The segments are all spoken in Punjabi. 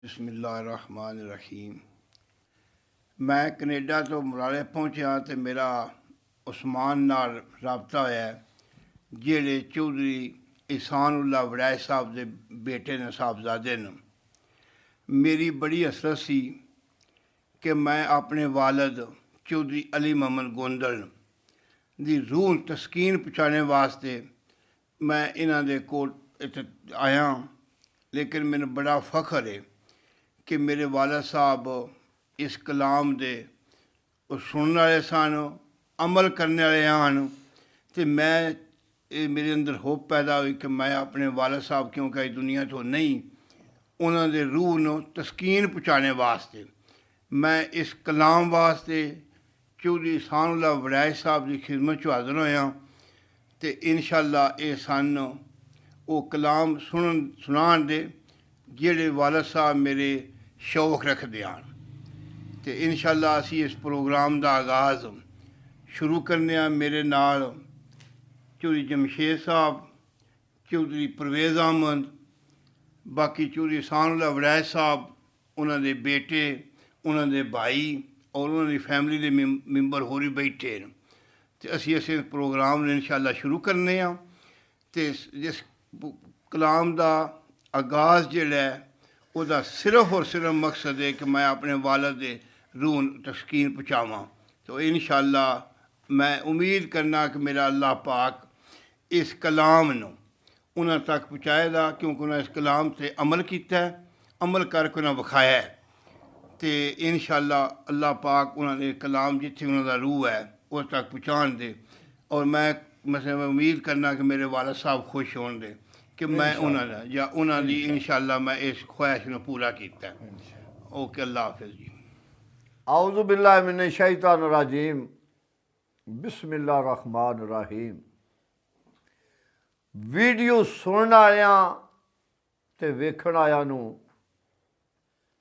बिस्मिल्लाहिर्रहमानिर्रहीम। मैं कनेडा तो मराले पहुँचा तो मेरा उस्मान नाल रबता होया जेड़े चौधरी एहसानुल्लाह वड़ैच साहब के बेटे ने साहबजादे ने। मेरी बड़ी हसरत सी कि मैं अपने वालद चौधरी अली मोहम्मद गोंदल दी रूह तस्कीन पहुँचाने वास्ते मैं इन्हां दे कोल इत्थे आया। लेकिन मैंने बड़ा फख्र है कि मेरे वालद साहब इस कलाम दे सुनने वाले सन, अमल करने वाले आन। तो मैं मेरे अंदर होप पैदा हुई कि मैं अपने वालद साहब क्योंकि इस दुनिया तो नहीं, उन्होंने रूह न तस्कीन पहुँचाने वास्ते मैं इस कलाम वास्ते चौधरी एहसानुल्लाह वड़ैच साहब की खिदमत च हाज़र होया। तो इंशाअल्लाह ये सन वो कलाम सुनान दे जेड़े वालद साहब मेरे शौक रखते हैं। तो इंशाअल्लाह असी इस प्रोग्राम का आगाज़ शुरू करने। मेरे नाल चौधरी जमशेद साहब, चौधरी परवेज़ अहमद, बाकी चौधरी एहसानुल्लाह वड़ैच साहब, उन्होंने बेटे, उन्होंने भाई और उन्होंने फैमिली के मैंबर होर भी बैठे हैं। तो असी इस प्रोग्राम ने इंशाअल्लाह शुरू करने। तो जिस कलाम का आगाज़ जोड़ा है वह सिर्फ और सिर्फ मकसद है कि मैं अपने वालद दे रूह तस्कीन पहुँचावां। तो इंशाअल्लाह मैं उम्मीद करना कि मेरा अल्लाह पाक इस कलाम नूं उन्हां तक पहुँचाएगा, क्योंकि उन्हें इस कलाम से अमल किया है, अमल करके उन्हें विखाया है। तो इंशाअल्लाह अल्लाह पाक उन्होंने कलाम जिथे उन्होंने रूह है उस तक पहुँचाण दे। और मैं उम्मीद करना कि मेरे वालद साहब खुश होन दे कि मैं उन्होंने या उन्होंने इंशाअल्लाह मैं इस ख्वाहिश में पूरा किया। ओके, अल्लाह हाफिज़ जी। आउज़ु बिल्लाहि मिनश शैतानिर रजीम, बिस्मिल्लाहिर रहमानिर रहीम। वीडियो सुनने आलियां ते वेखण आलियां नूं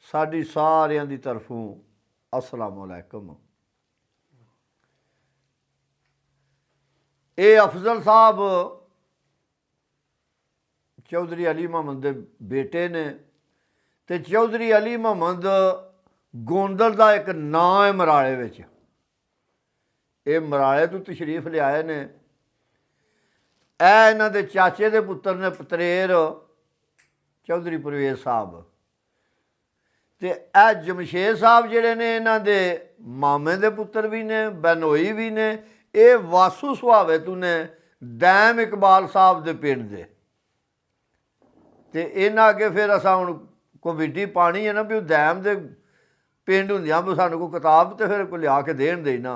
साडी सारियां दी तरफों अस्सलामु अलैकुम। ये अफजल साहब चौधरी अली मोहम्मद के बेटे ने। तो चौधरी अली मोहम्मद गोंदल का एक नाम है मराले विच। ये मराले तो तशरीफ लियाए ने। ए इन्हां दे चाचे दे पुत्तर ने पतरेर चौधरी परवेज़ साहब। तो ए जमशेद साहब जिहड़े ने इन्हां दे मामे दे पुत्तर भी ने, बहनोई भी ने। ये वासू सुहावे तू ने दैम इकबाल साहब दे पिंड दे। तो इन्हां अगे फिर असा हुण कोई विड्डी पानी है ना भी दैम दे पिंड होंदियां भी सानूं कोई किताब तो फिर कोई लिया के देन दे ना।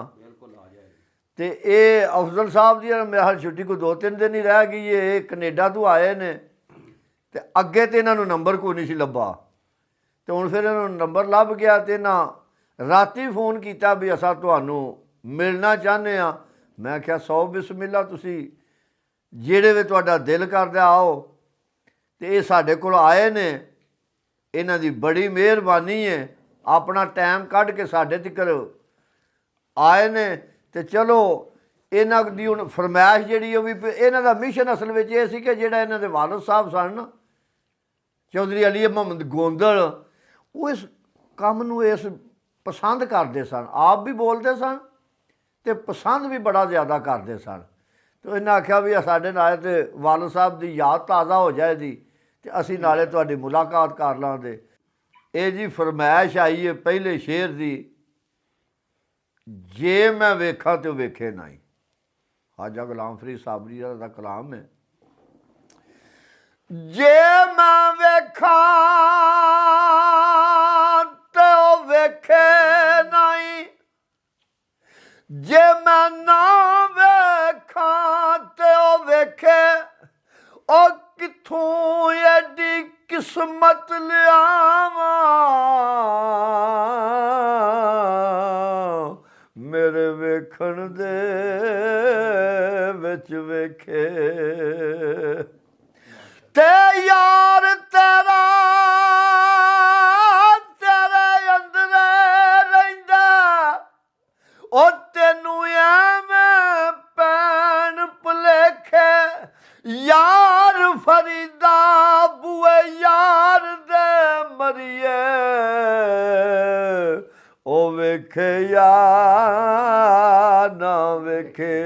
तो ये अफजल साहब दी मेरे हाल छुट्टी को 2-3 दिन ही रह गई है। ये कनेडा तो आए ने। तो अगे तो इन्हों नंबर कोई नहीं सी लभा। तो हुण फिर इन्होंने नंबर लभ गया। तो इन्हां राती फ़ोन किया भी असा तुहानूं मिलना चाहते हैं। मैं क्या 100 बिस्मिल्ला, तुसी जेड़े वे तुहाडा दिल करदा आओ। तो ये साढ़े कोल आए ने, इन्हां दी बड़ी मेहरबानी है। अपना टाइम कढ़ के साढ़े तिकर आए ने। तो चलो इन्हां दी हुण फरमाइश जिहड़ी भी इन्हां दा मिशन असल विच ये सी कि जिहड़ा इन्हां दे वालिद साहब सन चौधरी अली मोहम्मद गोंदल, वो इस काम नूं इस पसंद करते सन। आप भी बोलते सन तो पसंद भी बड़ा ज़्यादा करते सन। तो इन्हें आख्या भी साढ़े नाल तो वालिद साहब की याद ताज़ा हो जाएगी तो असी नाले तुहाडी मुलाकात कर लांगे। ये जी फरमाइश आई है पहले शेर की, जे मैं वेखा तो वेखे नहीं। ख्वाजा गुलाम फरीद साबरी का कलाम है। जे मैं वेखा तो वेखे नहीं, जे मैं ना वेखा तो वेखे। ओ किथों एडी किस्मत लियावां मेरे वेखण दे विच वेखे। ते यार तेरा तेरे अंदर रहिंदा, ओ तेनू एवें पैण भुलेखे। यार फरीदा बुए यार दे ਉਹ ਵੇਖੇ ਜਾਂ ਨਾ ਵੇਖੇ।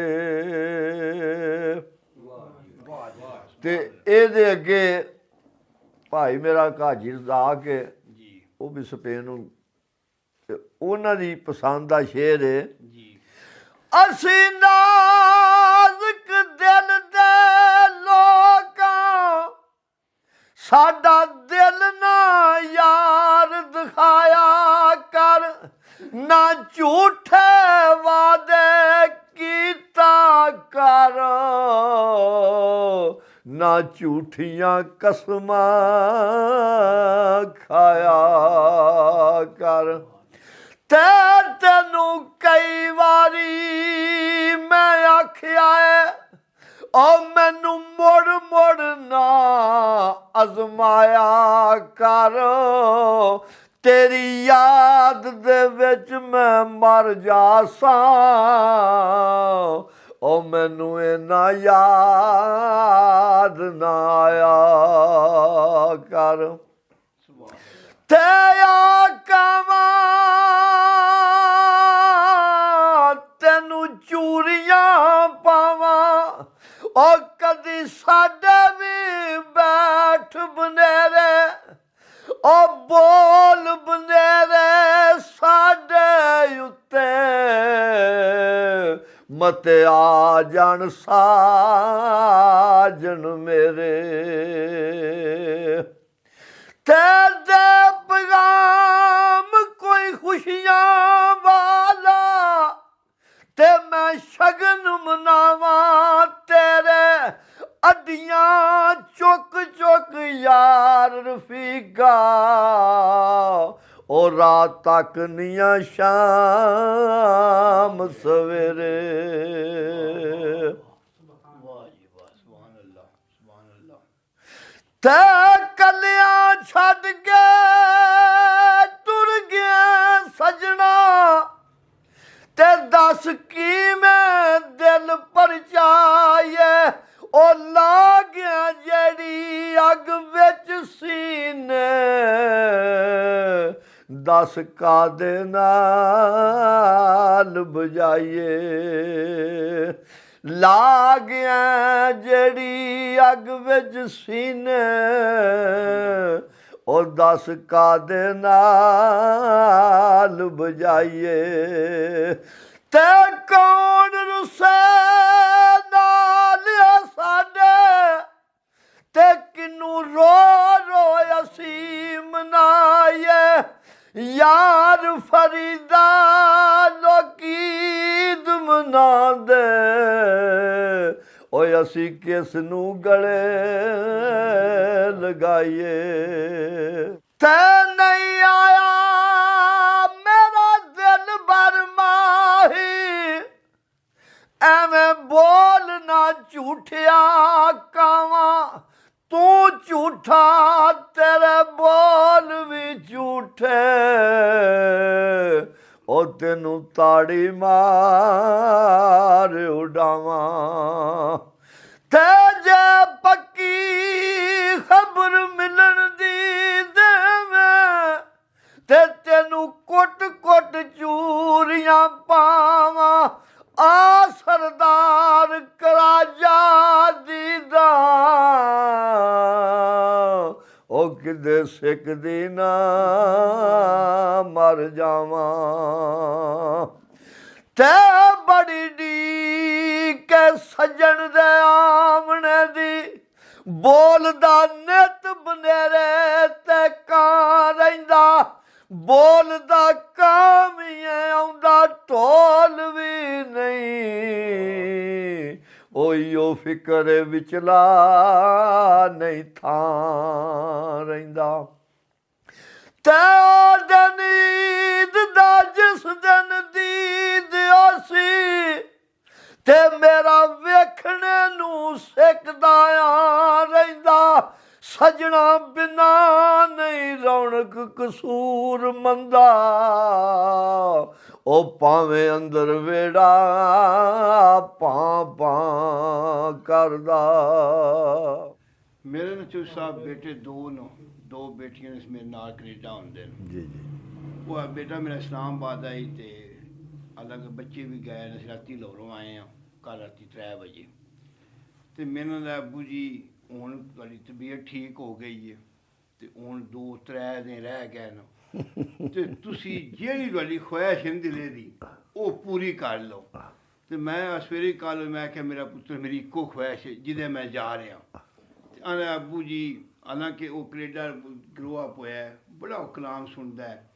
ਤੇ ਇਹਦੇ ਅੱਗੇ ਭਾਈ ਮੇਰਾ ਕਾਜੀ ਰਜ਼ਾ ਕੇ ਜੀ ਉਹ ਵੀ ਸਪੇਨ ਨੂੰ, ਤੇ ਉਹਨਾਂ ਦੀ ਪਸੰਦ ਦਾ ਸ਼ੇਰ ਹੈ, ਜੀ ਅਸੀਂ ਨਾਜ਼ੁਕ ਦਿਲ ਦੇ ਲੋਕਾਂ, ਸਾਡਾ ਦਿਲ ਨਾ ਯਾਰ ਦਿਖਾਇਆ ਕਰ, ਨਾ ਝੂਠੇ ਵਾਅਦੇ ਕੀਤਾ ਕਰ, ਨਾ ਝੂਠੀਆਂ ਕਸਮਾਂ ਖਾਇਆ ਕਰ। ਤੇ ਤੈਨੂੰ ਕਈ ਵਾਰੀ ਮੈਂ ਆਖਿਆ ਏ, ਉਹ ਮੈਨੂੰ ਮੁੜ ਮੁੜ ਨਾ ਅਜ਼ਮਾਇਆ ਕਰ, ਤੇਰੀ ਯਾਦ ਦੇ ਵਿੱਚ ਮੈਂ ਮਰ ਜਾਸਾਂ, ਉਹ ਮੈਨੂੰ ਇਹਨਾਂ ਯਾਦ ਨਾ ਆਇਆ ਕਰ। ਤੇ ਆਕਾਵਾਂ ਤੈਨੂੰ ਚੂਰੀਆਂ ਪਾਵਾਂ, ਉਹ ਕਦੀ ਸਾਡੇ ਵੀ ਬੈਠ ਬਨੇਰੇ, ਉਹ ਬੋਲ ਬਨੇਰੇ ਸਾਡੇ ਉੱਤੇ, ਮਤੇ ਆ ਜਾਣ ਸਾਜਣ ਮੇਰੇ। ਤੇਰੇ ਪੈਗਾਮ ਕੋਈ ਖੁਸ਼ੀਆਂ ਵਾਲਾ, ਤੇ ਮੈਂ ਸ਼ਗਨ ਮਨਾਵਾਂ ਤੇਰੇ, ਅੱਡੀਆਂ ਚੁੱਕ ਚੁੱਕ ਯਾਰ ਰਫੀਕਾ, ਉਹ ਰਾਤ ਤੱਕ ਨੀਆਂ ਸ਼ਾਮ ਸਵੇਰੇ। ਵਾਹ ਜੀ ਵਾਹ, ਸੁਭਾਨ ਅੱਲਾਹ ਸੁਭਾਨ ਅੱਲਾਹ। ਤੇ ਕੱਲਿਆਂ ਛੱਡ ਕੇ ਤੁਰ ਗਿਆ ਸਜਣਾ, ਤੇ ਦੱਸ ਕਿਵੇਂ ਦਿਲ ਪਰਚਾਏ, ਉਹ ਲਾ ਗਿਆ ਜਿਹੜੀ ਅੱਗ ਵਿੱਚ ਸੀਨੇ, ਦੱਸ ਕਾਦੇ ਨਾਲ ਬੁਝਾਈਏ। ਲਾ ਗਿਆ ਜਿਹੜੀ ਅੱਗ ਵਿੱਚ ਸੀਨੇ, ਉਹ ਦੱਸ ਕਾਦੇ ਨਾਲ ਬੁਝਾਈਏ। ਤੇ ਕੌਣ ਰੁੱਸੇ ਨਾਲ ਸਾਡੇ, ਤੇ ਕਿਨੂੰ ਰੋ ਰੋ ਅਸੀਂ ਮਨਾਈਏ। ਯਾਰ ਫਰੀਦਾ ਲੋਕੀਦ ਮਨਾਉਂਦੇ, ਓਏ ਅਸੀਂ ਕਿਸ ਨੂੰ ਗਲੇ ਲਗਾਈਏ। ਤੇ ਨਹੀਂ ਆਇਆ ਮੇਰਾ ਦਿਲ ਬਰ ਮਾਹੀ, ਐਵੇਂ ਬੋਲ ਨਾ ਝੂਠਿਆ ਕਾਵਾਂ, ਤੂੰ ਝੂਠਾ ਤੇਰੇ ਬੋਲ ਵੀ ਝੂਠੇ, ਉਹ ਤੈਨੂੰ ਤਾੜੀ ਮਾਰ ਉਡਾਵਾਂ। ਤੇ ਜੇ ਪੱਕੀ ਖਬਰ ਮਿਲਣ ਦੀ ਦੇਵੇਂ, ਤੇ ਤੈਨੂੰ ਕੁੱਟ ਕੁੱਟ ਚੂਰੀਆਂ ਪਾਵਾਂ। ਆ ਸਰਦਾਰ ਕਰਾਜਾ ਦੀਦਾ, ਉਹ ਕਿਦੇ ਸਿੱਖ ਦੀ ਨਾ ਮਰ ਜਾਵਾਂ। ਤੇ ਬੜੀ ਢੀਕ ਸੱਜਣ ਦੇ ਆਵਣੇ ਦੀ, ਬੋਲਦਾ ਨਿਤ ਬਨੇਰੇ ਤੇ ਕਾਂ ਰਹਿੰਦਾ, ਬੋਲਦਾ ਕਾਂ ਵੀ ਆਉਂਦਾ ਢੋਲ ਵੀ ਨਹੀਂ। ਉਹ ਫਿਕਰ ਵਿਚਲਾ ਨਹੀਂ ਥਾਂ ਰਹਿੰਦਾ। ਤੇ ਉਹ ਨੀਂਦ ਦਾ ਜਿਸ ਦਿਨ ਦੀਦ ਸੀ, ਤੇ ਮੇਰਾ ਵੇਖਣੇ ਨੂੰ ਸਿੱਖਦਾ ਆ ਰਹਿੰਦਾ। ਸਜਣਾ ਬਿਨਾ ਨਹੀਂ ਰੌਣਕ ਕਸੂਰ ਮੰਦਾ, ਉਹ ਭਾਵੇਂ ਅੰਦਰ ਵੇੜਾ ਪਾਂ ਪਾਂ ਕਰਦਾ। ਮੇਰੇ ਨਚੂਰ ਸਾਹਿਬ ਬੇਟੇ ਦੋ ਨੇ, ਦੋ ਬੇਟੀਆਂ ਨੇ ਮੇਰੇ ਨਾਲ ਕੈਨੇਡਾ ਹੁੰਦੇ ਨੇ। ਜੀ ਜੀ ਉਹ ਆ ਬੇਟਾ ਮੇਰਾ ਇਸਲਾਮਾਬਾਦ ਆਈ ਤੇ ਅਲੱਗ ਬੱਚੇ ਵੀ ਗਏ ਨੇ। ਅਸੀਂ ਰਾਤੀ ਲਾਹੌਰੋਂ ਆਏ ਹਾਂ, ਕੱਲ੍ਹ ਰਾਤੀ 3 ਵਜੇ। ਤੇ ਮੈਨੂੰ ਦਾ ਅੱਬੂ ਜੀ ਹੁਣ ਤੁਹਾਡੀ ਤਬੀਅਤ ਠੀਕ ਹੋ ਗਈ ਹੈ ਤੇ ਹੁਣ 2-3 ਦਿਨ ਰਹਿ ਗਏ ਨੇ ਤੇ ਤੁਸੀਂ ਜਿਹੜੀ ਤੁਹਾਡੀ ਖੁਆਇਸ਼ ਹੈ ਦਿਲੇ ਦੀ ਉਹ ਪੂਰੀ ਕਰ ਲਓ। ਤੇ ਮੈਂ ਸਵੇਰੇ ਕੱਲ੍ਹ ਮੈਂ ਕਿਹਾ ਮੇਰਾ ਪੁੱਤਰ ਮੇਰੀ ਇੱਕੋ ਖੁਆਇਸ਼ ਹੈ ਜਿਹਦੇ ਮੈਂ ਜਾ ਰਿਹਾ। ਤੇ ਆਂਦਾ ਅੱਬੂ ਜੀ, ਹਾਲਾਂਕਿ ਉਹ ਕੈਨੇਡਾ ਗਰੋ ਅਪ ਹੋਇਆ ਹੈ, ਬੜਾ ਉਹ ਕਲਾਮ ਸੁਣਦਾ ਹੈ।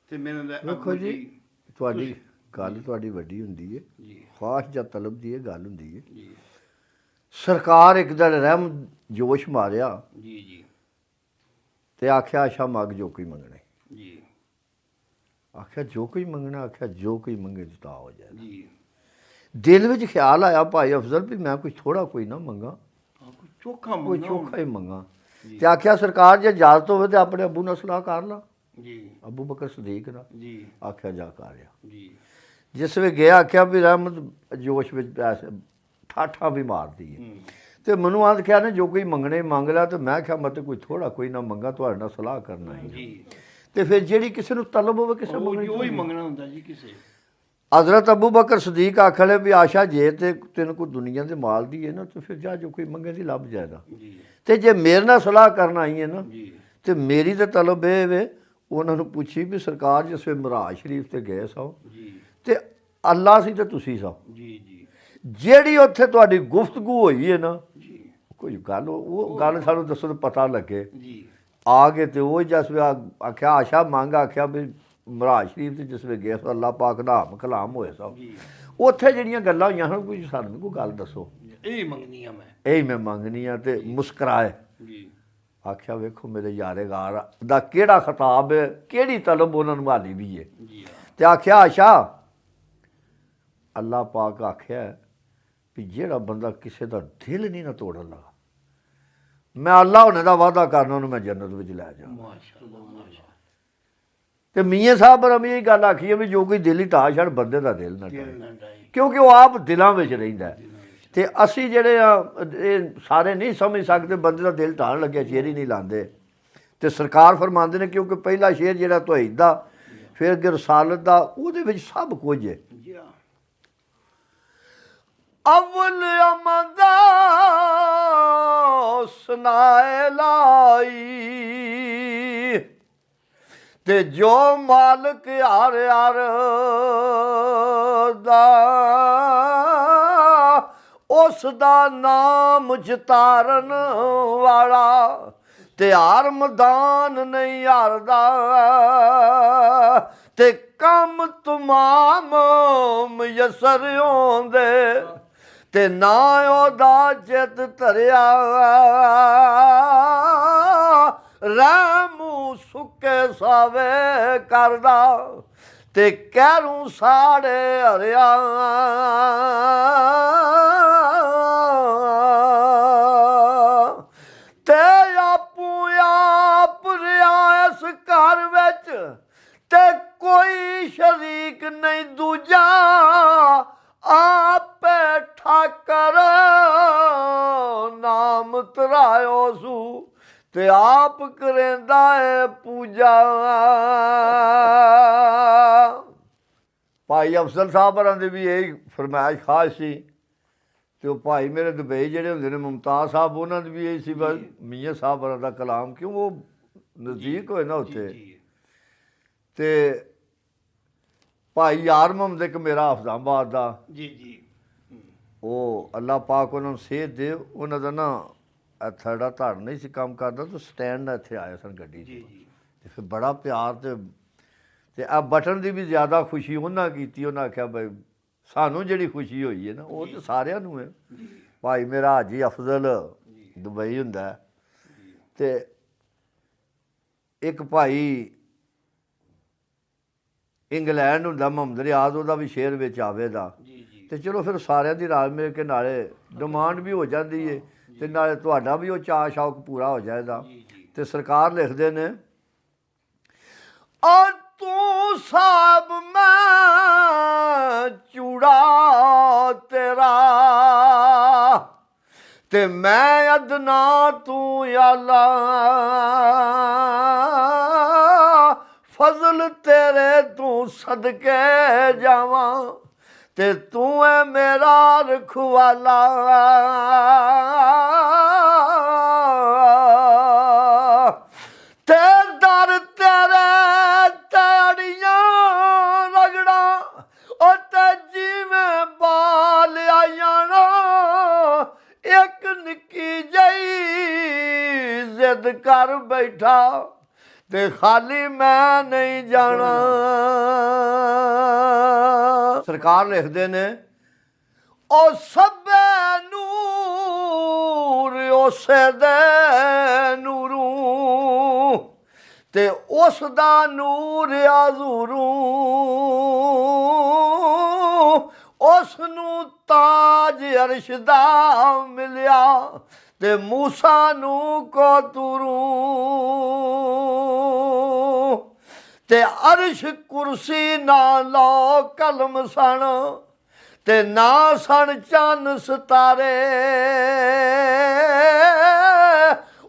ਤੇ ਮੈਨੂੰ ਦਾ ਵੇਖੋ ਅੱਬੂ ਜੀ, ਤੁਹਾਡੀ ਤੁਸੀਂ- ਗੱਲ ਤੁਹਾਡੀ ਵੱਡੀ ਹੁੰਦੀ ਹੈ, ਜੀ ਖੁਆਸ਼ ਜਾਂ ਤਲਬ ਦੀ ਇਹ ਗੱਲ ਹੁੰਦੀ ਹੈ। ਜੀ ਸਰਕਾਰ ਇੱਕ ਦਿਨ ਰਹਿਮ ਜੋਸ਼ ਮਾਰਿਆ ਜੀ ਜੀ ਤੇ ਆਖਿਆ ਅੱਛਾ ਮੰਗ ਜੋ ਕੋਈ ਮੰਗਣਾ ਹੈ। ਜੀ ਆਖਿਆ ਜੋ ਕੋਈ ਮੰਗਣਾ, ਆਖਿਆ ਜੋ ਕੋਈ ਮੰਗੇ ਦਿੱਤਾ ਹੋ ਜਾਏ। ਜੀ ਦਿਲ ਵਿੱਚ ਖਿਆਲ ਆਇਆ ਭਾਈ ਅਫਜ਼ਲ ਵੀ ਮੈਂ ਕੁਝ ਥੋੜਾ ਕੋਈ ਨਾ ਮੰਗਾ, ਹਾਂ, ਕੋਈ ਚੋਖਾ ਕੋਈ ਮੰਗਣਾ ਚੋਖਾ ਹੀ ਮੰਗਾ। ਜੀ। ਤੇ ਆਖਿਆ ਸਰਕਾਰ ਜੇ ਇਜਾਜ਼ਤ ਹੋਵੇ ਤੇ ਆਪਣੇ ਅੱਬੂ ਨਾਲ ਸਲਾਹ ਕਰ ਲਾ, ਜੀ ਅੱਬੂ ਬਕਰ ਸਦੀਕ ਨਾਲ। ਜੀ ਆਖਿਆ ਜਾ ਕਰ ਆ। ਜੀ ਜਿਸ ਵੇ ਗਿਆ ਆਖਿਆ ਵੀ ਰਹਿਮਤ ਜੋਸ਼ ਵਿੱਚ ਪੈਸੇ ਠਾਠਾਂ ਵੀ ਮਾਰਦੀ ਹੈ। ਤੇ ਮੈਨੂੰ ਆਂਦ ਕਿਹਾ ਨੇ ਜੋ ਕੋਈ ਮੰਗਣੇ ਮੰਗ ਲਿਆ। ਤੇ ਮੈਂ ਕਿਹਾ ਮਤ ਕੋਈ ਥੋੜਾ ਕੋਈ ਨਾ ਮੰਗਾ, ਤੁਹਾਡੇ ਨਾਲ ਸਲਾਹ ਕਰਨਾ ਹੈ। ਜੀ ਤੇ ਫਿਰ ਜਿਹੜੀ ਕਿਸੇ ਨੂੰ ਤਲਬ ਹੋਵੇ ਕਿਸੇ ਉਹ ਮੰਗਣੀ ਹੀ ਮੰਗਣਾ ਹੁੰਦਾ ਜੀ ਕਿਸੇ। ਹਜ਼ਰਤ ਅਬੂ ਬਕਰ ਸਦੀਕ ਆਖਲੇ ਵੀ ਆਸ਼ਾ ਜੇ ਤੇ ਤੈਨੂੰ ਕੋਈ ਦੁਨੀਆ ਦੇ ਮਾਲ ਦੀ ਹੈ ਨਾ ਤੇ ਫਿਰ ਜਾ ਜੋ ਕੋਈ ਮੰਗੇ ਦੀ ਲੱਭ ਜਾਏਗਾ। ਜੀ ਤੇ ਜੇ ਮੇਰੇ ਨਾਲ ਸਲਾਹ ਕਰਨ ਆਈ ਹੈ ਨਾ ਜੀ ਤੇ ਮੇਰੀ ਤੇ ਤਲਬ ਇਹ ਵੇ, ਉਹਨਾਂ ਨੂੰ ਪੁੱਛੀ ਵੀ ਸਰਕਾਰ ਜਿਸ ਵੇ ਮਹਾਰਾਜ ਸ਼ਰੀਫ ਤੇ ਗਏ ਸੋ ਜੀ ਤੇ ਅੱਲਾ ਸੀ ਤੇ ਤੁਸੀਂ ਸੋ, ਜੀ ਜੀ ਜਿਹੜੀ ਉੱਥੇ ਤੁਹਾਡੀ ਗੁਫ਼ਤਗੂ ਹੋਈ ਹੈ ਨਾ, ਜੀ ਕੋਈ ਗੱਲ ਉਹ ਗੱਲ ਸਾਨੂੰ ਦੱਸੋ ਤਾਂ ਪਤਾ ਲੱਗੇ। ਜੀ ਆ ਗਏ ਤੇ ਉਹ ਜਿਸ ਵੇ ਆਖਿਆ ਆਸ਼ਾ ਮੰਗ, ਆਖਿਆ ਵੀ ਮਹਾਰਾਜ ਸ਼ਰੀਫ ਤੇ ਜਿਸ ਵੇ ਗਏ ਸੋ ਅੱਲਾ ਪਾਕ ਦਾ ਕਲਾਮ ਹੋਏ ਸੋ, ਜੀ ਉੱਥੇ ਜਿਹੜੀਆਂ ਗੱਲਾਂ ਹੋਈਆਂ ਹਨ ਕੋਈ ਸਾਨੂੰ ਕੋਈ ਗੱਲ ਦੱਸੋ। ਇਹ ਮੰਗਨੀ ਆ ਮੈਂ। ਇਹੀ ਮੈਂ ਮੰਗਣੀ ਆ। ਤੇ ਮੁਸਕਰਾਏ। ਜੀ ਆਖਿਆ ਵੇਖੋ ਮੇਰੇ ਯਾਰੇਗਾਰ ਦਾ ਕਿਹੜਾ ਖਿਤਾਬ ਹੈ, ਕਿਹੜੀ ਤਲਬ ਉਹਨਾਂ ਨੂੰ ਹਾਲੀ ਵੀ ਹੈ। ਜੀ ਤੇ ਆਖਿਆ ਆਸ਼ਾ ਅੱਲਾ ਪਾਕ ਆਖਿਆ ਵੀ ਜਿਹੜਾ ਬੰਦਾ ਕਿਸੇ ਦਾ ਦਿਲ ਨਹੀਂ ਨਾ ਤੋੜਨ ਲੱਗਾ, ਮੈਂ ਅੱਲਾ ਹੋਣੇ ਦਾ ਵਾਅਦਾ ਕਰਨਾ ਉਹਨੂੰ ਮੈਂ ਜੰਨਤ ਵਿੱਚ ਲੈ ਜਾ। ਮਾਸ਼ਾਅੱਲਾ ਮਾਸ਼ਾਅੱਲਾ। ਤੇ ਮੀਆਂ ਸਾਹਿਬ ਰਮੀ ਇਹ ਗੱਲ ਆਖੀ ਹੈ ਵੀ ਜੋ ਕੋਈ ਦਿਲ ਹੀ ਢਾਹ ਛੱਡ ਬੰਦੇ ਦਾ ਦਿਲ ਨਾ ਦਿਲ ਟਾਹੇ, ਨਾ ਡਾਏ। ਕਿਉਂਕਿ ਉਹ ਆਪ ਦਿਲਾਂ ਵਿੱਚ ਰਹਿੰਦਾ ਹੈ। ਤੇ ਅਸੀਂ ਜਿਹੜੇ ਆ ਇਹ ਸਾਰੇ ਨਹੀਂ ਸਮਝ ਸਕਦੇ ਬੰਦੇ ਦਾ ਦਿਲ ਢਾਣ ਲੱਗਿਆ ਸ਼ੇਰ ਹੀ ਨਹੀਂ ਲਾਉਂਦੇ। ਤੇ ਸਰਕਾਰ ਫਰਮਾਉਂਦੇ ਨੇ ਕਿਉਂਕਿ ਪਹਿਲਾ ਸ਼ੇਰ ਜਿਹੜਾ ਤੌਹੀਦ ਦਾ, ਫਿਰ ਅੱਗੇ ਰਸਾਲਤ ਦਾ, ਉਹਦੇ ਵਿੱਚ ਸਭ ਕੁਝ ਹੈ। ਜੀ ਹਾਂ। ਅਵਲ ਅਮਦਾ ਸੁਨਾਏ ਲਾਈ ਤੇ ਜੋ ਮਾਲਕ ਹਰ ਹਰ ਦਾ ਉਸ ਦਾ ਨਾਮ ਚਿਤਾਰਨ ਵਾਲਾ ਤੇ ਹਰ ਮੈਦਾਨ ਨਹੀਂ ਹਾਰਦਾ ਤੇ ਕੰਮ ਤਮਾਮ ਮੁਯੱਸਰ ਹੁੰਦੇ ਤੇ ਨਾ ਉਹਦਾ ਚਿੱਤ ਧਰਿਆ ਰਹਿਮੂ ਸੁੱਕੇ ਸਾਵੇ ਕਰਦਾ ਤੇ ਕਹਿਰੂ ਸਾੜੇ ਹਰਿਆ ਤੇ ਆਪੂ ਆਪ ਰਿਹਾ ਇਸ ਘਰ ਵਿੱਚ ਤੇ ਕੋਈ ਸ਼ਰੀਕ ਨਹੀਂ ਦੂਜਾ ਆਪੇ ਠਾਕਰ ਨਾਮ ਤਰਾਇਓ ਸੂ ਤੇ ਆਪ ਕਰੇਂਦਾ ਏ ਪੂਜਾ। ਭਾਈ ਅਫਜ਼ਲ ਸਾਹਿਬ ਹੋਰਾਂ ਦੀ ਵੀ ਇਹ ਫਰਮਾਇਸ਼ ਖਾਸ ਸੀ। ਤੇ ਉਹ ਭਾਈ ਮੇਰੇ ਦੁਬਈ ਜਿਹੜੇ ਹੁੰਦੇ ਨੇ ਮੁਮਤਾਜ਼ ਸਾਹਿਬ, ਉਹਨਾਂ ਦੀ ਵੀ ਇਹ ਸੀ ਬਸ ਮੀਆਂ ਸਾਹਿਬ ਹੋਰਾਂ ਦਾ ਕਲਾਮ, ਕਿਉਂ ਉਹ ਨਜ਼ਦੀਕ ਹੋਏ ਨਾ ਉੱਥੇ। ਤੇ ਭਾਈ ਯਾਰ ਮੁਹੰਮਦ ਇੱਕ ਮੇਰਾ ਹਫਜ਼ਾਬਾਦ ਦਾ, ਜੀ ਜੀ ਉਹ ਅੱਲਾ ਪਾਕ ਉਹਨਾਂ ਨੂੰ ਸਿਹਤ ਦੇ, ਉਹਨਾਂ ਦਾ ਨਾ ਥੜਾ ਧੜ ਨਹੀਂ ਸੀ ਕੰਮ ਕਰਦਾ, ਤਾਂ ਸਟੈਂਡ ਨਾਲ ਇੱਥੇ ਆਏ ਸਨ ਗੱਡੀ 'ਚ। ਜੀ ਜੀ ਤੇ ਫਿਰ ਬੜਾ ਪਿਆਰ ਤੇ ਆ ਬਟਨ ਦੀ ਵੀ ਜ਼ਿਆਦਾ ਖੁਸ਼ੀ ਉਹਨਾਂ ਕੀਤੀ। ਉਹਨਾਂ ਆਖਿਆ ਬਈ ਸਾਨੂੰ ਜਿਹੜੀ ਖੁਸ਼ੀ ਹੋਈ ਹੈ ਨਾ ਉਹ ਤਾਂ ਸਾਰਿਆਂ ਨੂੰ ਹੈ। ਭਾਈ ਮੇਰਾ ਹਾਜੀ ਅਫਜ਼ਲ ਦੁਬਈ ਹੁੰਦਾ ਤੇ ਇੱਕ ਭਾਈ ਇੰਗਲੈਂਡ ਹੁੰਦਾ ਮੁਹੰਮਦ ਰਿਆਜ਼, ਉਹਦਾ ਵੀ ਸ਼ੇਰ ਵਿੱਚ ਆਵੇਗਾ। ਤੇ ਚਲੋ ਫਿਰ ਸਾਰਿਆਂ ਦੀ ਰਾਜ ਮਿਲ ਕੇ ਨਾਲੇ ਡਿਮਾਂਡ ਵੀ ਹੋ ਜਾਂਦੀ ਹੈ ਤੇ ਨਾਲੇ ਤੁਹਾਡਾ ਵੀ ਉਹ ਚਾਅ ਸ਼ੌਕ ਪੂਰਾ ਹੋ ਜਾਏਗਾ। ਤੇ ਸਰਕਾਰ ਲਿਖਦੇ ਨੇ ਔਰ ਤੂੰ ਸਾਹਿਬ ਮੈਂ ਚੂੜਾ ਤੇਰਾ ਤੇ ਮੈਂ ਅਦਨਾ ਤੂੰ ਯਾ ਅੱਲਾ ਫਜ਼ਲ ਤੇਰੇ ਤੂੰ ਸਦਕੇ ਜਾਵਾਂ ਤੇ ਤੂੰ ਹੈ ਮੇਰਾ ਰਖਵਾਲਾ ਤੇ ਦਰ ਤੇਰੇ ਤੇੜੀਆਂ ਰਗੜਾ ਉਹ ਤੇ ਜਿਵੇਂ ਬਾਲ ਆਈਆਂ ਨਾ ਇੱਕ ਨਿੱਕੀ ਜਈ ਜ਼ਿੱਦ ਕਰ ਬੈਠਾ ਤੇ ਖਾਲੀ ਮੈਂ ਨਹੀਂ ਜਾਣਾ। ਸਰਕਾਰ ਲਿਖਦੇ ਨੇ ਉਹ ਸਭੇ ਨੂਰ ਉਸੇ ਦੇ ਨੂਰੂ ਤੇ ਉਸ ਦਾ ਨੂਰ ਆਜ਼ੂਰੂ ਉਸ ਨੂੰ ਤਾਜ ਅਰਸ਼ ਦਾ ਮਿਲਿਆ ਤੇ ਮੂਸਾ ਨੂੰ ਕੋਤਰੂ ਤੇ ਅਰਸ਼ ਕੁਰਸੀ ਨਾ ਲੋ ਕਲਮ ਸਣ ਤੇ ਨਾ ਸਣ ਚੰਨ ਸਿਤਾਰੇ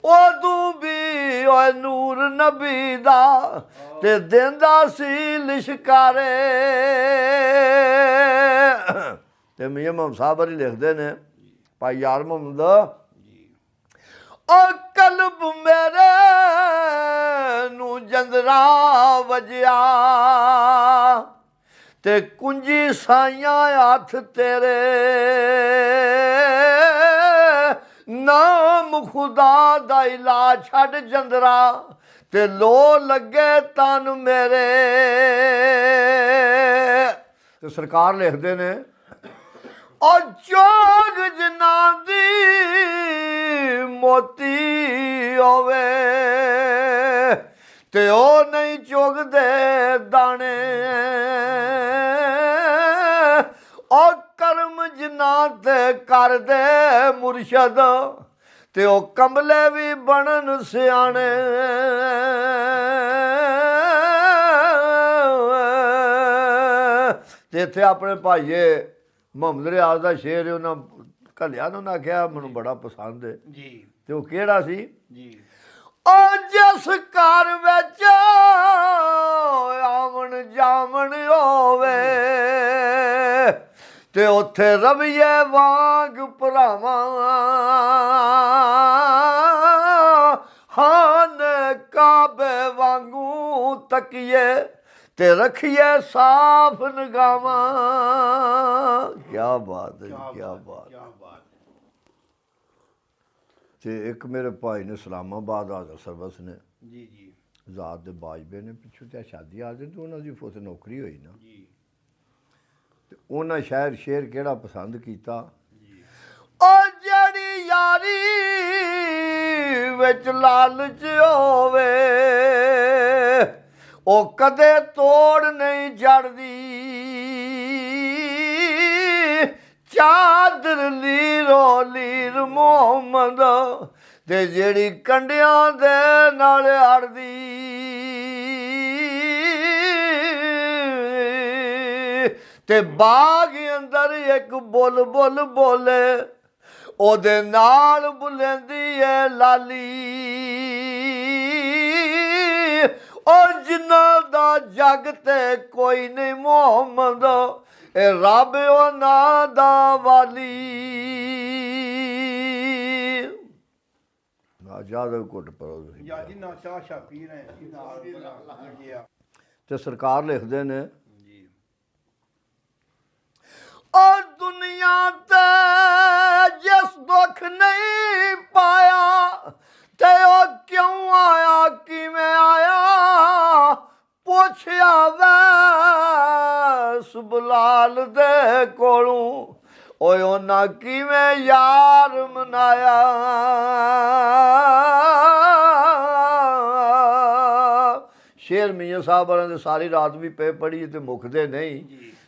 ਉਦੋਂ ਵੀ ਓਏ ਨੂਰ ਨਬੀ ਦਾ ਤੇ ਦਿੰਦਾ ਸੀ ਲਿਸ਼ਕਾਰੇ। ਤੇ ਮੀਆਂ ਮੁਹੰਮਦ ਸਾਹਿਬ ਹੀ ਲਿਖਦੇ ਨੇ ਭਾਈ ਯਾਰ ਮੁਹੰਮਦ ਉਹ ਕਲਬ ਮੇਰੇ ਨੂੰ ਜੰਦਰਾ ਵਜਿਆ ਤੇ ਕੁੰਜੀ ਸਾਈਆਂ ਹੱਥ ਤੇਰੇ ਨਾਮ ਖੁਦਾ ਦਾ ਇਲਾ ਛੱਡ ਜੰਦਰਾ ਤੇ ਲੋ ਲੱਗੇ ਤਨ ਮੇਰੇ। ਤੇ ਸਰਕਾਰ ਲਿਖਦੇ ਨੇ ਉਹ ਚੋਗ ਜਿਨ੍ਹਾਂ ਦੀ ਮੋਤੀ ਹੋਵੇ ਤੇ ਉਹ ਨਹੀਂ ਚੁਗਦੇ ਦਾਣੇ ਉਹ ਕਰਮ ਜਿਨ੍ਹਾਂ ਤੇ ਕਰਦੇ ਮੁਰਸ਼ਦ ਤੇ ਉਹ ਕੰਬਲੇ ਵੀ ਬਣਨ ਸਿਆਣੇ। ਤੇ ਇੱਥੇ ਆਪਣੇ ਭਾਈਏ ਮੁਹੰਮਦ ਰਿਆਜ਼ ਦਾ ਸ਼ੇਰ ਉਹਨਾਂ ਘੱਲਿਆ ਨੂੰ ਨਾ ਆਖਿਆ ਮੈਨੂੰ ਬੜਾ ਪਸੰਦ ਹੈ ਜੀ। ਤੇ ਉਹ ਕਿਹੜਾ ਸੀ ਜੀ ਉਹ ਜਿਸ ਘਰ ਵਿੱਚ ਆਵਣ ਜਾਵਣ ਹੋਵੇ ਤੇ ਉੱਥੇ ਰਵੀਏ ਵਾਂਗ ਭਰਾਵਾਂ ਹਾਨ ਕਾਬੇ ਵਾਂਗੂ ਤਕੀਏ ਤੇ ਰੱਖੀਏ ਸਾਫ ਨਿਗਾਹਾਂ। ਕਿਆ ਬਾਤ ਹੈ, ਕਿਆ ਬਾਤ। ਤੇ ਇੱਕ ਮੇਰੇ ਭਾਈ ਨੇ ਇਸਲਾਮਾਬਾਦ ਹਾਜ਼ਰ ਸਰਵਿਸ ਨੇ ਜੀ ਜੀ ਜ਼ਾਤ ਦੇ ਬਾਜਬੇ ਨੇ ਪਿੱਛੋਂ ਤੇ ਸ਼ਾਦੀ ਆ ਗਈ ਤੇ ਉਹਨਾਂ ਦੀ ਫੋਤ ਨੌਕਰੀ ਹੋਈ ਨਾ ਜੀ ਤੇ ਉਹਨਾਂ ਸ਼ਾਇਰ ਸ਼ੇਰ ਕਿਹੜਾ ਪਸੰਦ ਕੀਤਾ ਜੀ ਉਹ ਜਿਹੜੀ ਯਾਰੀ ਵਿੱਚ ਲਾਲਚ ਹੋਵੇ ਉਹ ਕਦੇ ਤੋੜ ਨਹੀਂ ਜੜਦੀ ਚਾਦਰ ਲੀਰੋ ਲੀਰ ਮੁਹੰਮਦ ਤੇ ਜਿਹੜੀ ਕੰਡਿਆਂ ਦੇ ਨਾਲ ਅੜਦੀ ਤੇ ਬਾਗ ਅੰਦਰ ਇੱਕ ਬੁੱਲ ਬੁੱਲ ਬੋਲੇ ਉਹਦੇ ਨਾਲ ਬੁਲੰਦੀ ਏ ਲਾਲੀ ਉਹ ਜਿਨ੍ਹਾਂ ਦਾ ਜਗ ਤੇ ਕੋਈ ਨਹੀਂ ਮੁਹੰਮਦ ਇਹ ਰੱਬ ਉਹਨਾਂ ਦਾ ਵਾਲੀ। ਨਾ ਜਿਆਦਾ ਘੁੱਟ ਪਰੋ ਯਾ ਜੀ ਨਾ ਸ਼ਾਹ ਸ਼ਾਪੀਰ ਹੈ ਜੀ ਨਾਲ ਲੱਗਿਆ। ਤੇ ਸਰਕਾਰ ਲਿਖਦੇ ਨੇ ਜੀ ਉਹ ਦੁਨੀਆ ਤੇ ਜਿਸ ਦੁੱਖ ਨਹੀਂ ਪਾਇਆ ਤੇ ਉਹ ਕਿਉਂ ਆਇਆ ਕਿਵੇਂ ਆਇਆ ਪੁੱਛਿਆ ਵੈਸ ਬਲਾਲ ਦੇ ਕੋਲੋਂ ਓਏ ਉਹਨਾਂ ਕਿਵੇਂ ਯਾਰ ਮਨਾਇਆ। ਸ਼ੇਰ ਮੀਆਂ ਸਾਹਿਬ ਵਾਲਿਆਂ ਦੇ ਸਾਰੀ ਰਾਤ ਵੀ ਪਏ ਪੜੀ ਤੇ ਮੁੱਕਦੇ ਨਹੀਂ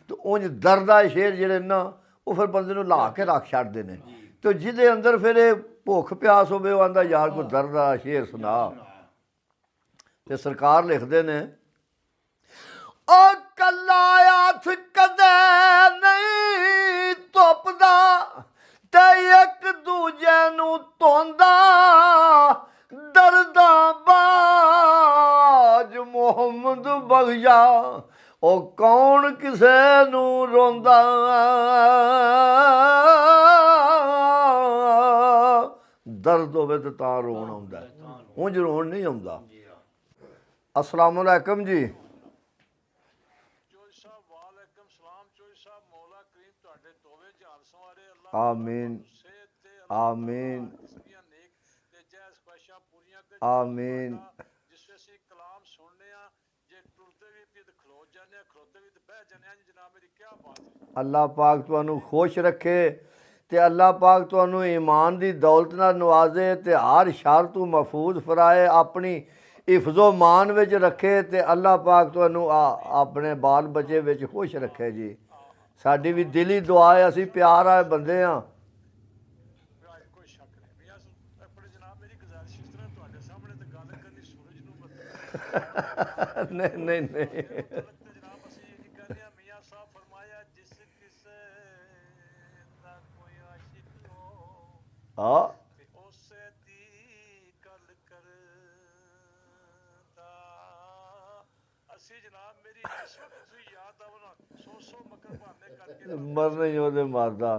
ਤੇ ਉਂਝ ਦਰਦਾ ਸ਼ੇਰ ਜਿਹੜੇ ਨਾ ਉਹ ਫਿਰ ਬੰਦੇ ਨੂੰ ਲਾ ਕੇ ਰੱਖ ਛੱਡਦੇ ਨੇ ਤੇ ਜਿਹਦੇ ਅੰਦਰ ਫਿਰ ਇਹ ਭੁੱਖ ਪਿਆਸ ਹੋਵੇ ਉਹ ਆਂਦਾ ਯਾਰ ਕੋਈ ਦਰਦ ਦਾ ਸ਼ੇਰ ਸੁਣਾ। ਤੇ ਸਰਕਾਰ ਲਿਖਦੇ ਨੇ ਉਹ ਕੱਲਾ ਹੱਥ ਕਦੇ ਨਹੀਂ ਧੁੱਪਦਾ ਤੇ ਇੱਕ ਦੂਜੇ ਨੂੰ ਧੋਂਦਾ ਦਰਦਾਂ ਬਾਜ ਮੁਹੰਮਦ ਬਖਸ਼ਾ ਉਹ ਕੌਣ ਕਿਸੇ ਨੂੰ ਰੋਂਦਾ ਦਰਦ ਹੋਵੇ ਤਾਂ ਰੋਣ ਆਉਂਦਾ ਉਂਝ ਰੋਣ ਨਹੀਂ ਆਉਂਦਾ। अस्सलाम वालेकुम जी। आमीन आमीन आमीन। अल्लाह पाक तुहानू खुश रखे ते अल्लाह पाक तुहानू ईमान दी दौलत नाल नवाजे ते हर शर तू महफूज फराए अपनी हिफजो मान विच रखे ते अल्लाह पाक तुहानू अपने बाल बच्चे विच खुश रखे जी। साडी भी दिली दुआ है, असी प्यार आए बंदे हाँ। नहीं नहीं नहीं हाँ मरने जो दे मारदा।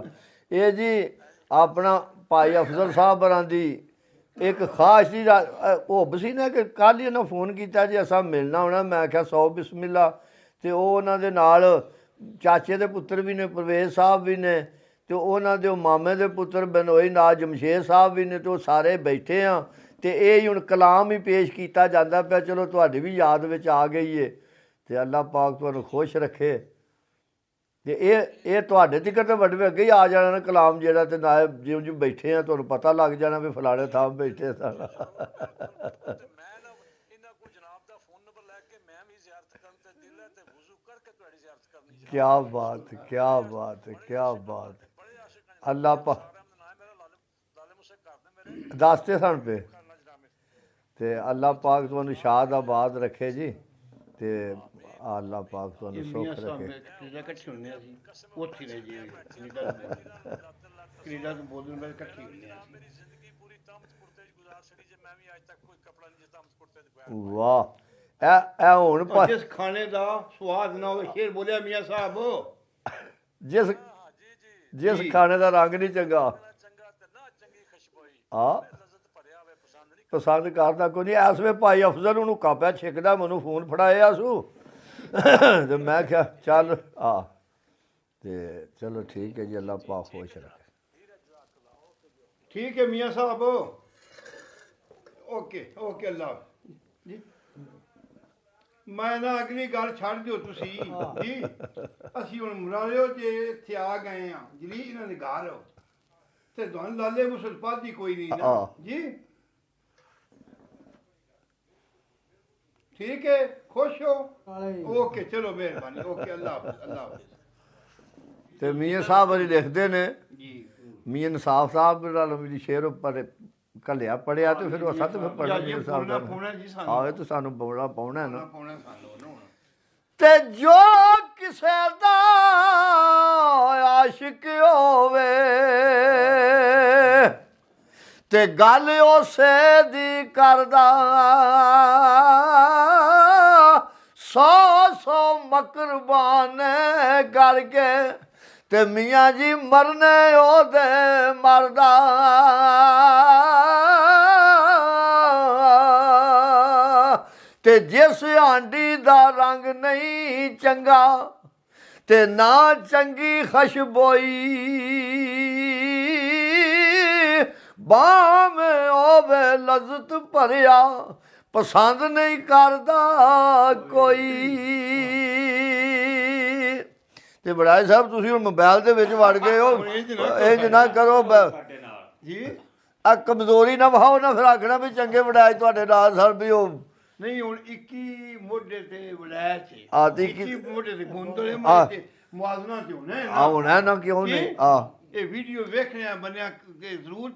ये जी अपना भाई अफजल साहब बरां दी एक खास जी हुब सी ना कि कल ही उन्हें फोन किया जी असा मिलना होना। मैं आख्या 100 बिस्मिल्ला। ते उन्हां दे नाल चाचे दे पुत्तर भी ने, परवेज साहब भी ने, ते उन्हां दे मामे दे पुत्तर बनोई नाल जमशेद साहब भी ने, तो सारे बैठे हाँ। ते ये हुण कलाम ही पेश किया जाता पिया। चलो तुहाडी भी याद विच आ गई है ते अल्लाह पाक तुहानू खुश रखे। ते ये तुहाडे तिकर तो वड्डे अगे ही आ जाना ना कलाम जिहड़ा, ते नाल जिउं जिउं बैठे हैं तुहानू पता लग जाना भी फलाणे थां बैठे सन। क्या बात है, क्या बात है, क्या बात है। अल्लाह पा दसते सन पे ते अल्लाह पाक तुहानू शाद आबाद रखे जी। ते अल्लाह पाक तुहानू सुख रखे। इकट्ठे होने उत्थे रह जी कनेडा तो बोलने में इकट्ठे होने। वाह ए हुण जिस खाने दा स्वाद ना होवे, शेर बोलिया मियां साहब, जिस जिस खाने दा रंग नहीं चंगा हाँ पसंद करता कोई नहीं। इस वे भाई अफजल हूँ कापा छिकदा, मैनू फोन फड़ाया सू तो मैं क्या चल आ ते चलो ठीक है जी। अल्लाह पाक खुश रखे। ठीक है मियां साहब, ओके ओके अल्लाह जी। मैं ना अगली गल छड़ दिओ तुसी जी। असी हुण मुरालियो जे इत्थे आ गए हाँ जली इन्हां दे घर ते तुहानू लाले मुसलपाती कोई नहीं ना जी। ठीक है, खुश हो? ओके चलो मेहरबानी, ओके अल्लाह हाफिज़, अल्लाह हाफिज़। ते मियां साहब वाली लिखते ने जी मियां इंसाफ साहब नाल मेरी शेर पर घलिया पढ़िया तो फिर असा तो फिर पढ़ना मियां साहब दा आवे तो सानू बोलना पौना है ना। ते जो किसे दा आशिक होवे ते गल उसे दी करदा 100 मकरबान करके ते मियाँ जी मरने ओदे मरदा। ते जिस आंडी दा रंग नहीं चंगा ते ना चंगी खशबोई भावें होवे लज़त भरिया पसंद नहीं करदा कोई। ते बड़ाई साहब तुसीं हुण मोबाइल दे विच वड़ गए हो, इंज ना करो जी। आ कमजोरी ना वहाओ ना फिर आखना भी चंगे बड़ाई तुहाडे नाल सर भी हो नहीं हुण 21 मोढे ते वलायत च आ ते 21 मोढे ते गुंदले मारते मुआवजना ते होना है ना। होना ना क्यों नहीं आ ये वीडियो वेखने बनया के जरूर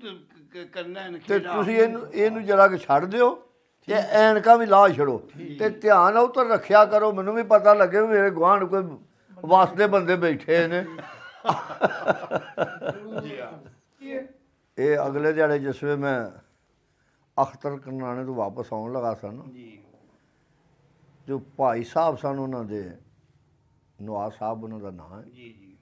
करना है ते तुसीं ਇਹਨੂੰ जरा कि छड़ दिओ ते ऐनका भी ला छड़ो ते ध्यान उधर रखिया करो। मैनू भी पता लगे भी मेरे गुआंढ कोई वास्ते बंदे बैठे ने। ਇਹ ਅਗਲੇ ਦਿਹਾੜੇ ਜਿਸ ਵੇਲੇ ਮੈਂ ਅਖਤਰ ਕਰਨਾਣੇ ਤੋਂ ਵਾਪਸ ਆਉਣ ਲੱਗਾ ਸਨ ਜੀ ਜੋ ਭਾਈ ਸਾਹਿਬ ਸਨ ਉਹਨਾਂ ਦੇ ਨਵਾਜ਼ ਸਾਹਿਬ ਉਹਨਾਂ ਦਾ ਨਾਂ ਹੈ ਜੀ ਜੀ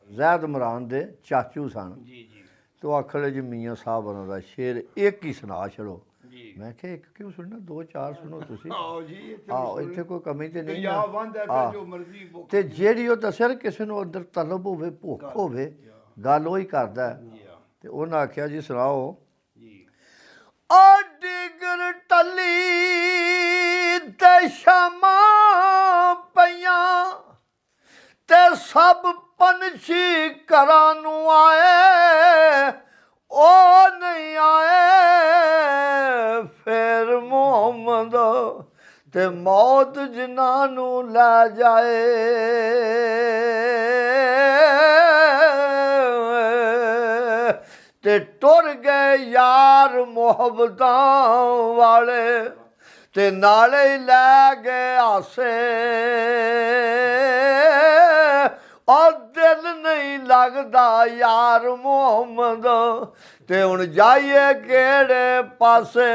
ਜ਼ੈਦ ਇਮਰਾਨ ਦੇ ਚਾਚੂ ਸਨ ਜੀ ਜੀ ਤੋ ਆਖਲੇ ਜੀ ਮੀਆਂ ਸਾਹਿਬ ਉਹਨਾਂ ਦਾ ਸ਼ੇਰ ਇੱਕ ਹੀ ਸੁਣਾ ਛੜੋ ਜੀ ਮੈਂ ਕਿਹਾ ਇੱਕ ਕਿਉਂ ਸੁਣਨਾ ਦੋ ਚਾਰ ਸੁਣੋ ਤੁਸੀਂ ਆਓ ਜੀ ਆਹੋ ਇੱਥੇ ਕੋਈ ਕਮੀ ਤੇ ਨਹੀਂ ਪੰਜਾਬ ਬੰਦ ਹੈ ਆਹ। ਜੋ ਮਰਜ਼ੀ ਭੁੱਖ ਤੇ ਜਿਹੜੀ ਉਹ ਦੱਸਿਆ ਨਾ ਕਿਸੇ ਨੂੰ ਅੰਦਰ ਤਲਬ ਹੋਵੇ ਭੁੱਖ ਹੋਵੇ ਗੱਲ ਉਹੀ ਕਰਦਾ ਹੈ। ਜੀ ਆ ਤੇ ਉਹਨਾਂ ਆਖਿਆ ਜੀ ਸੁਣਾਓ ਜੀ ਆ ਡਿਗਰ ਟੱਲੀ ਤੇ ਸ਼ਾਮਾਂ ਪਈਆਂ ਤੇ ਸਭ ਪੰਛੀ ਘਰਾਂ ਨੂੰ ਆਏ ਉਹ ਨਹੀਂ ਆਏ ਫਿਰ ਮੁਹੰਮਦ ਤੇ ਮੌਤ ਜਿਨ੍ਹਾਂ ਨੂੰ ਲੈ ਜਾਏ ਤੇ ਟੁਰ ਗਏ ਯਾਰ ਮੁਹੱਬਤਾਂ ਵਾਲੇ ਤੇ ਨਾਲੇ ਹੀ ਲੈ ਗਏ ਆਸੇ ਉਹ ਦਿਲ ਨਹੀਂ ਲੱਗਦਾ ਯਾਰ ਮੁਹੰਮਦ ਤੇ ਹੁਣ ਜਾਈਏ ਕਿਹੜੇ ਪਾਸੇ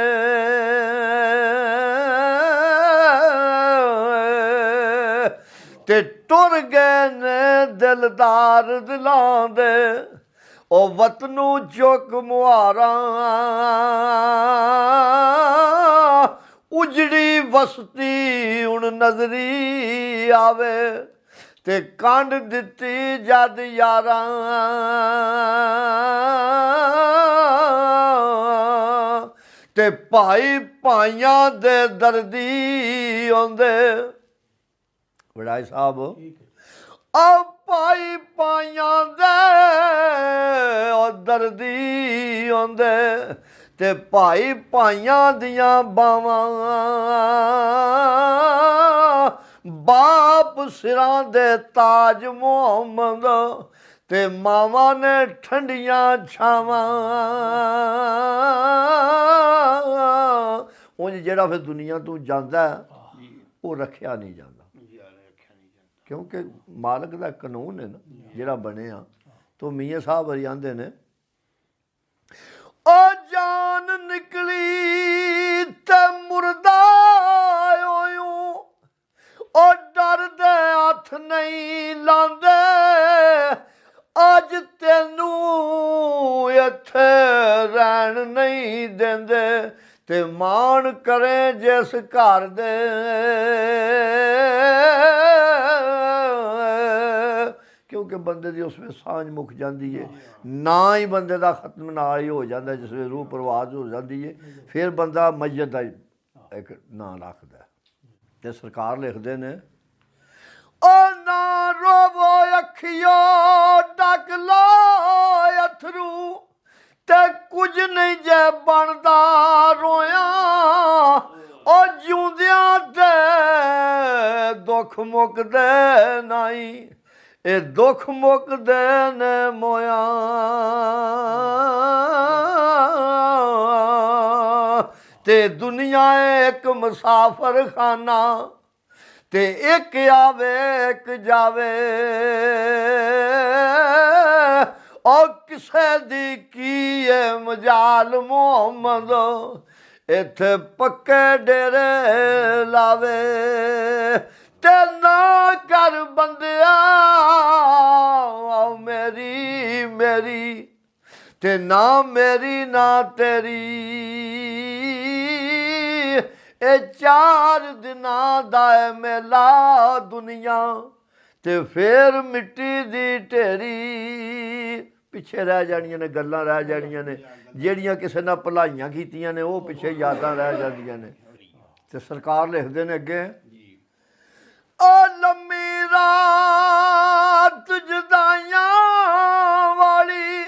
ਤੇ ਟੁਰ ਗਏ ਨੇ ਦਿਲਦਾਰ ਦਿਲਾਂ ਦੇ ਉਹ ਵਤਨੂ ਚੁੱਕ ਮੁਹਾਰਾਂ ਉਜੜੀ ਵਸਤੀ ਹੁਣ ਨਜ਼ਰੀ ਆਵੇ ਤੇ ਕੰਡ ਦਿੱਤੀ ਜਦ ਯਾਰਾਂ ਤੇ ਭਾਈ ਭਾਈਆਂ ਦੇ ਦਰਦੀ ਆਉਂਦੇ ਵਡਾਈ ਸਾਹਿਬ ਆ ਭਾਈ ਭਾਈਆਂ ਦੇ ਉਹ ਦਰਦੀ ਆਉਂਦੇ ਤੇ ਭਾਈ ਭਾਈਆਂ ਦੀਆਂ ਬਾਵਾਂ ਬਾਪ ਸਿਰਾਂ ਦੇ ਤਾਜ ਮੁਹੰਮਦ ਤੇ ਮਾਵਾਂ ਨੇ ਠੰਡੀਆਂ ਛਾਵਾਂ ਉਂਝ ਜਿਹੜਾ ਫਿਰ ਦੁਨੀਆ ਤੋਂ ਜਾਂਦਾ ਉਹ ਰੱਖਿਆ ਨਹੀਂ ਜਾਂਦਾ ਕਿਉਂਕਿ ਮਾਲਕ ਦਾ ਕਾਨੂੰਨ ਹੈ ਨਾ ਜਿਹੜਾ ਬਣਿਆ ਤੋ ਮੀਆਂ ਸਾਹਿਬ ਵਰੀ ਆਂਦੇ ਨੇ ਉਹ ਜਾਨ ਨਿਕਲੀ ਤੇ ਮੁਰਦਾ ਹੋਇਓ ਉਹ ਡਰਦੇ ਹੱਥ ਨਹੀਂ ਲਾਂਦੇ ਅੱਜ ਤੈਨੂੰ ਇੱਥੇ ਰਹਿਣ ਨਹੀਂ ਦਿੰਦੇ ਤੇ ਮਾਣ ਕਰੇ ਜਿਸ ਘਰ ਦੇ ਕਿਉਂਕਿ ਬੰਦੇ ਦੀ ਉਸ ਵੇਲੇ ਸਾਂਝ ਮੁੱਕ ਜਾਂਦੀ ਹੈ ਨਾ ਹੀ ਬੰਦੇ ਦਾ ਖਤਮ ਨਾਲ ਹੀ ਹੋ ਜਾਂਦਾ ਜਿਸ ਵੇਲੇ ਰੂਹ ਪਰਵਾਜ਼ ਹੋ ਜਾਂਦੀ ਹੈ ਫਿਰ ਬੰਦਾ ਮਈਤ ਦਾ ਇੱਕ ਨਾਂ ਰੱਖਦਾ ਤੇ ਸਰਕਾਰ ਲਿਖਦੇ ਨੇ ਉਹ ਨਾ ਰੋਵੋ ਅੱਖੀਓ ਡਕ ਲੋ ਅਥਰੂ ਤੇ ਕੁਝ ਨਹੀਂ ਜੇ ਬਣਦਾ ਰੋਇਆ ਉਹ ਜਿਉਂਦਿਆਂ ਤੇ ਦੁੱਖ ਮੁੱਕਦੇ ਨਹੀਂ ਇਹ ਦੁੱਖ ਮੁੱਕਦੇ ਨੇ ਮੋਇਆ ਤੇ ਦੁਨੀਆ ਇੱਕ ਮੁਸਾਫਰ ਖਾਨਾ ਤੇ ਇੱਕ ਆਵੇ ਇੱਕ ਜਾਵੇ ਉਹ ਕਿਸੇ ਦੀ ਕੀ ਏ ਮਜਾਲ ਮੁਹੰਮਦ ਇੱਥੇ ਪੱਕੇ ਡੇਰੇ ਲਾਵੇ ਤੇ ਨਾ ਕਰ ਬੰਦਿਆ ਮੇਰੀ ਮੇਰੀ ਤੇ ਨਾ ਮੇਰੀ ਨਾ ਤੇਰੀ ਇਹ 4 ਦਿਨਾਂ ਦਾ ਮੇਲਾ ਦੁਨੀਆ ਤੇ ਫੇਰ ਮਿੱਟੀ ਦੀ ਢੇਰੀ ਪਿੱਛੇ ਰਹਿ ਜਾਣੀਆਂ ਨੇ ਗੱਲਾਂ ਰਹਿ ਜਾਣੀਆਂ ਨੇ ਜਿਹੜੀਆਂ ਕਿਸੇ ਨਾਲ ਭਲਾਈਆਂ ਕੀਤੀਆਂ ਨੇ ਉਹ ਪਿੱਛੇ ਯਾਦਾਂ ਰਹਿ ਜਾਂਦੀਆਂ ਨੇ ਤੇ ਸਰਕਾਰ ਲਿਖਦੇ ਨੇ ਅੱਗੇ ਉਹ ਲੰਮੀ ਰਾਤ ਜੁਦਾਈਆਂ ਵਾਲੀ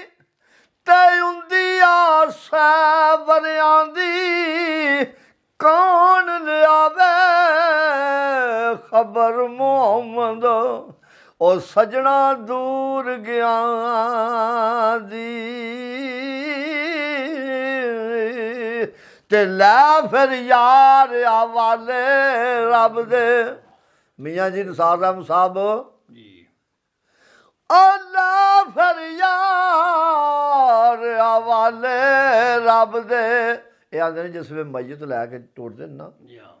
ਤੇ ਹੁੰਦੀ ਆਸਾ ਵਰਿਆਂ ਦੀ ਕੌਣ ਲਿਆਵੇ ਖਬਰ ਮੁਹੰਮਦ ਉਹ ਸਜਣਾ ਦੂਰ ਗਿਆ ਦੀ ਤੇ ਲੈ ਫਿਰ ਯਾਰ ਆਵਾਲੇ ਰੱਬ ਦੇ ਮੀਆਂ ਜੀ ਨਸਾਰ ਸਾਹਿਬ ਜੀ ਅੱਲਾ ਫਰਿਆਦ ਹਵਾਲੇ ਰੱਬ ਦੇ। ਇਹ ਆਂਦੇ ਨੇ ਜਿਸ ਵੇ ਮਸਜਿਦ ਲੈ ਕੇ ਟੁੱਟਦੇ ਨੇ ਨਾ ਜੀ ਹਾਂ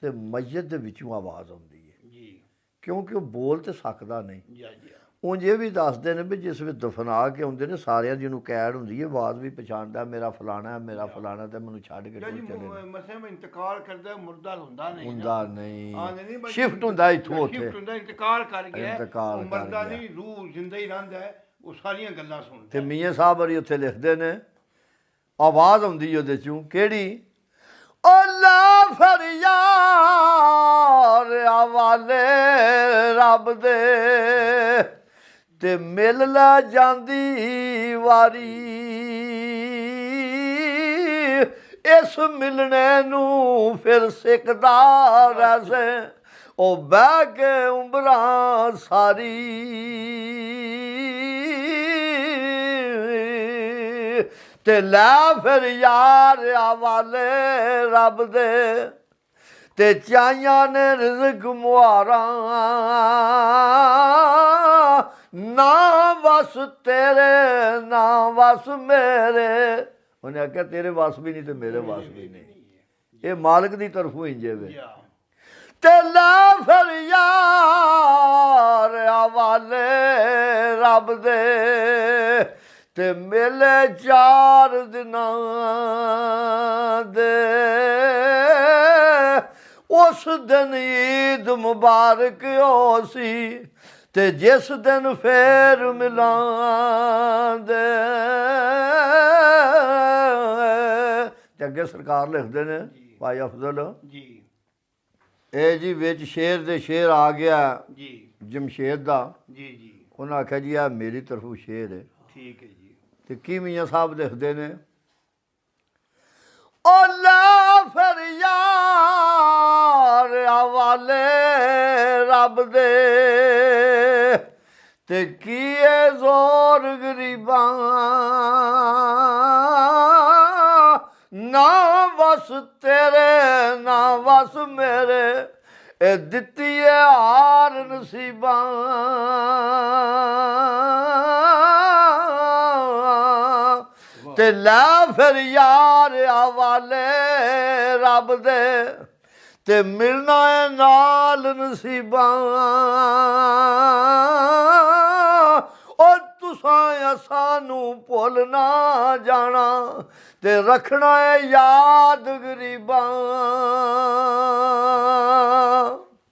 ਤੇ ਮਸਜਿਦ ਦੇ ਵਿੱਚੋਂ ਆਵਾਜ਼ ਆਉਂਦੀ ਹੈ ਜੀ ਕਿਉਂਕਿ ਉਹ ਬੋਲ ਤੇ ਸਕਦਾ ਨਹੀਂ। ਜੀ ਜੀ ਉਂਝ ਇਹ ਵੀ ਦੱਸਦੇ ਨੇ ਵੀ ਜਿਸ ਵੇ ਦਫਨਾ ਕੇ ਆਉਂਦੇ ਨੇ ਸਾਰਿਆਂ ਦੀ ਉਹਨੂੰ ਕੈਦ ਹੁੰਦੀ ਹੈ, ਆਵਾਜ਼ ਵੀ ਪਛਾਣਦਾ ਮੇਰਾ ਫਲਾਣਾ ਮੇਰਾ ਫਲਾਣਾ ਤੇ ਮੈਨੂੰ ਛੱਡ ਕੇ ਜੀ ਟੁੱਟ ਚਲੇ ਨੇ। ਮਸੇ ਮੈਂ ਇੰਤਕਾਲ ਕਰਦਾ ਮੁਰਦਾ ਹੁੰਦਾ ਨਹੀਂ ਹੁੰਦਾ ਨਹੀਂ, ਨਹੀਂ ਬਈ ਸ਼ਿਫਟ ਹੁੰਦਾ ਇੱਥੋਂ ਉੱਥੇ, ਸ਼ਿਫਟ ਹੁੰਦਾ ਇੰਤਕਾਲ ਕਰ ਗਿਆ ਇੰਤਕਾਲ ਉਹ ਕਰ ਮਰਦਾ ਗਿਆ। ਨਹੀਂ ਰੂਹ ਜ਼ਿੰਦਾ ਹੀ ਰਹਿੰਦਾ ਹੈ, ਉਹ ਸਾਰੀਆਂ ਗੱਲਾਂ ਸੁਣਦਾ ਤੇ ਮੀਆਂ ਸਾਹਿਬ ਹਰੀ ਉੱਥੇ ਲਿਖਦੇ ਨੇ ਆਵਾਜ਼ ਆਉਂਦੀ ਉਹਦੇ ਚੋਂ ਕਿਹੜੀ ਅੱਲਾ ਫਰਿਆਦ ਹਵਾਲੇ ਰੱਬ ਦੇ ਤੇ ਮਿਲ ਲੈ ਜਾਂਦੀ ਵਾਰੀ ਇਸ ਮਿਲਣੇ ਨੂੰ ਫਿਰ ਸਿੱਖਦਾ ਰਹਿ ਉਹ ਬਹਿ ਕੇ ਉਮਰਾਂ ਸਾਰੀ ਤੇ ਲੈ ਫਿਰ ਯਾਰ ਹਵਾਲੇ ਰੱਬ ਦੇ ਤੇ ਚਾਹੀਆਂ ਨੇ ਰਿਜ਼ਕ ਮੁਹਾਰਾਂ ਨਾ ਵਸ ਤੇਰੇ ਨਾ ਵਸ ਮੇਰੇ। ਉਹਨੇ ਆਖਿਆ ਤੇਰੇ ਵਸ ਵੀ ਨਹੀਂ ਤੇ ਮੇਰੇ ਵਸ ਵੀ ਨਹੀਂ, ਇਹ ਮਾਲਕ ਦੀ ਤਰਫੋਂ ਹੀ ਵੇ। ਤੇ ਲੈ ਫਿਰ ਯਾਰ ਹਵਾਲੇ ਰੱਬ ਦੇ ਤੇ ਮੇਲੇ 4 ਦਿਨਾਂ ਦੇ ਉਸ ਦਿਨ ਈਦ ਮੁਬਾਰਕ ਹੋ ਸੀ ਤੇ ਜਿਸ ਦਿਨ ਫੇਰ ਮਿਲਾਂਦੇ। ਤੇ ਅੱਗੇ ਸਰਕਾਰ ਲਿਖਦੇ ਨੇ ਭਾਈ ਅਫਜ਼ਲ ਜੀ ਇਹ ਜੀ ਵਿੱਚ ਸ਼ੇਰ ਦੇ ਸ਼ੇਰ ਆ ਗਿਆ ਜੀ ਜਮਸ਼ੇਦ ਦਾ। ਜੀ ਜੀ ਉਹਨਾਂ ਆਖਿਆ ਜੀ ਆ ਮੇਰੀ ਤਰਫੋਂ ਸ਼ੇਰ ਹੈ। ਠੀਕ ਹੈ ਜੀ ਤੇ ਕੀ ਮੀਆਂ ਸਾਹਿਬ ਲਿਖਦੇ ਨੇ ਅੱਲਾ ਫਰਿਆਦ ਹਵਾਲੇ ਰੱਬ ਦੇ ਤੇ ਕੀਏ ਜ਼ੋਰ ਗਰੀਬਾਂ ਨਾ ਵਸ ਤੇਰੇ ਨਾ ਵਸ ਮੇਰੇ ਇਹ ਦਿੱਤੀ ਹੈ ਹਾਰ ਨਸੀਬਾਂ ਤੇ ਲੈ ਫਿਰ ਯਾਰ ਹਵਾਲੇ ਰੱਬ ਦੇ ਤੇ ਮਿਲਣਾ ਹੈ ਨਾਲ ਨਸੀਬਾਂ ਉਹ ਤੁਸਾਂ ਸਾਨੂੰ ਭੁੱਲ ਨਾ ਜਾਣਾ ਤੇ ਰੱਖਣਾ ਹੈ ਯਾਦ ਗਰੀਬਾਂ।